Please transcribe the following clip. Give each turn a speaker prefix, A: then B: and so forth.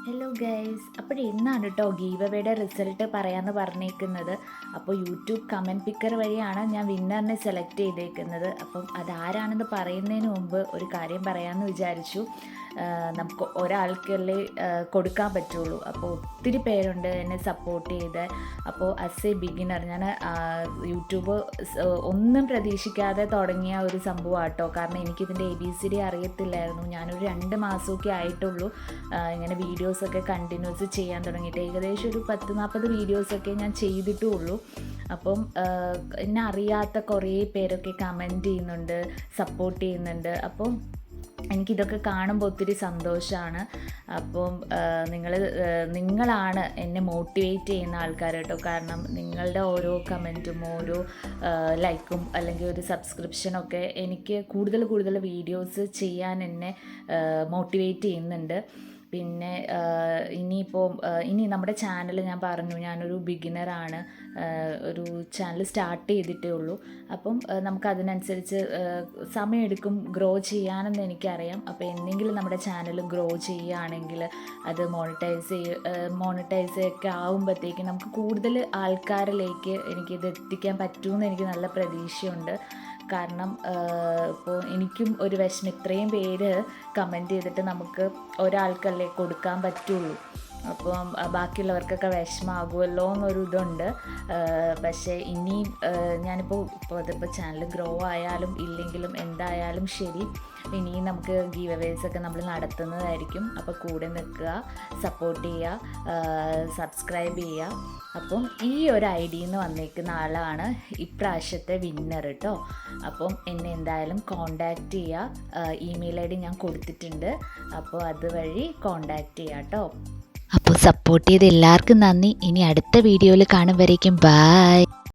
A: Hello guys, അപ്പോൾ ഇന്നാണ് കേട്ടോ ഗീവ് അവേയുടെ റിസൾട്ട് പറയാമെന്ന് പറഞ്ഞേക്കുന്നത്. അപ്പോൾ യൂട്യൂബ് കമൻറ്റ് പിക്കർ വഴിയാണ് ഞാൻ വിന്നറിനെ സെലക്ട് ചെയ്തേക്കുന്നത്. അപ്പം അതാരാണെന്ന് പറയുന്നതിന് മുമ്പ് ഒരു കാര്യം പറയാമെന്ന് വിചാരിച്ചു. നമുക്ക് ഒരാൾക്കല്ലേ കൊടുക്കാൻ പറ്റുള്ളൂ. അപ്പോൾ ഒത്തിരി പേരുണ്ട് എന്നെ സപ്പോർട്ട് ചെയ്ത്. അപ്പോൾ ആസ് എ ബിഗിനർ ഞാൻ യൂട്യൂബ് ഒന്നും പ്രതീക്ഷിക്കാതെ തുടങ്ങിയ ഒരു സംഭവം കേട്ടോ. കാരണം എനിക്കിതിൻ്റെ ABCD അറിയത്തില്ലായിരുന്നു. ഞാനൊരു 2 മാസമൊക്കെ ആയിട്ടുള്ളൂ ഇങ്ങനെ വീഡിയോസൊക്കെ കണ്ടിന്യൂസ് ചെയ്യാൻ തുടങ്ങിയിട്ട്. ഏകദേശം ഒരു 10-40 വീഡിയോസൊക്കെ ഞാൻ ചെയ്തിട്ടുള്ളൂ. അപ്പം എന്നെ അറിയാത്ത കുറേ പേരൊക്കെ കമൻറ്റ് ചെയ്യുന്നുണ്ട്, സപ്പോർട്ട് ചെയ്യുന്നുണ്ട്. അപ്പം എനിക്കിതൊക്കെ കാണുമ്പോൾ ഒത്തിരി സന്തോഷമാണ്. അപ്പം നിങ്ങളാണ് എന്നെ മോട്ടിവേറ്റ് ചെയ്യുന്ന ആൾക്കാർ കേട്ടോ. കാരണം നിങ്ങളുടെ ഓരോ കമൻറ്റും ഓരോ ലൈക്കും അല്ലെങ്കിൽ ഒരു സബ്സ്ക്രിപ്ഷനൊക്കെ എനിക്ക് കൂടുതൽ വീഡിയോസ് ചെയ്യാൻ എന്നെ മോട്ടിവേറ്റ് ചെയ്യുന്നുണ്ട്. പിന്നെ ഇനി നമ്മുടെ ചാനൽ ഞാൻ പറഞ്ഞു, ഞാനൊരു ബിഗിനറാണ്, ഒരു ചാനൽ സ്റ്റാർട്ട് ചെയ്തിട്ടേ ഉള്ളൂ. അപ്പം നമുക്കതിനനുസരിച്ച് സമയമെടുക്കും ഗ്രോ ചെയ്യാനെന്ന് എനിക്കറിയാം. അപ്പോൾ എന്തെങ്കിലും നമ്മുടെ ചാനൽ ഗ്രോ ചെയ്യുകയാണെങ്കിൽ അത് മോണിറ്റൈസ് ഒക്കെ ആകുമ്പോഴത്തേക്കും നമുക്ക് കൂടുതൽ ആൾക്കാരിലേക്ക് എനിക്കിത് എത്തിക്കാൻ പറ്റുമെന്ന് എനിക്ക് നല്ല പ്രതീക്ഷയുണ്ട്. കാരണം ഇപ്പോൾ എനിക്കും ഒരു വിഷമം, ഇത്രയും പേര് കമൻറ്റ് ചെയ്തിട്ട് നമുക്ക് ഒരാൾക്കല്ലേ കൊടുക്കാൻ പറ്റുള്ളൂ. അപ്പം ബാക്കിയുള്ളവർക്കൊക്കെ വിഷമമാകുമല്ലോ എന്നൊരു ഇതുണ്ട്. പക്ഷേ ഇനിയും അതിപ്പോൾ ചാനൽ ഗ്രോ ആയാലും ഇല്ലെങ്കിലും എന്തായാലും ശരി, ഇനിയും നമുക്ക് ഗീവ് അവേഴ്സൊക്കെ നമ്മൾ നടത്തുന്നതായിരിക്കും. അപ്പോൾ കൂടെ നിൽക്കുക, സപ്പോർട്ട് ചെയ്യുക, സബ്സ്ക്രൈബ് ചെയ്യുക. അപ്പം ഈ ഒരു ഐഡിയിൽ നിന്ന് വന്നേക്കുന്ന ആളാണ് ഇപ്രാവശ്യത്തെ വിന്നർ കേട്ടോ. അപ്പം എന്നെ എന്തായാലും കോണ്ടാക്റ്റ് ചെയ്യുക. ഇമെയിൽ ID ഞാൻ കൊടുത്തിട്ടുണ്ട്. അപ്പോൾ അതുവഴി കോണ്ടാക്റ്റ് ചെയ്യുക കേട്ടോ.
B: അപ്പോൾ സപ്പോർട്ട് ചെയ്ത എല്ലാവർക്കും നന്ദി. ഇനി അടുത്ത വീഡിയോയിൽ കാണും വരേക്കും ബൈ.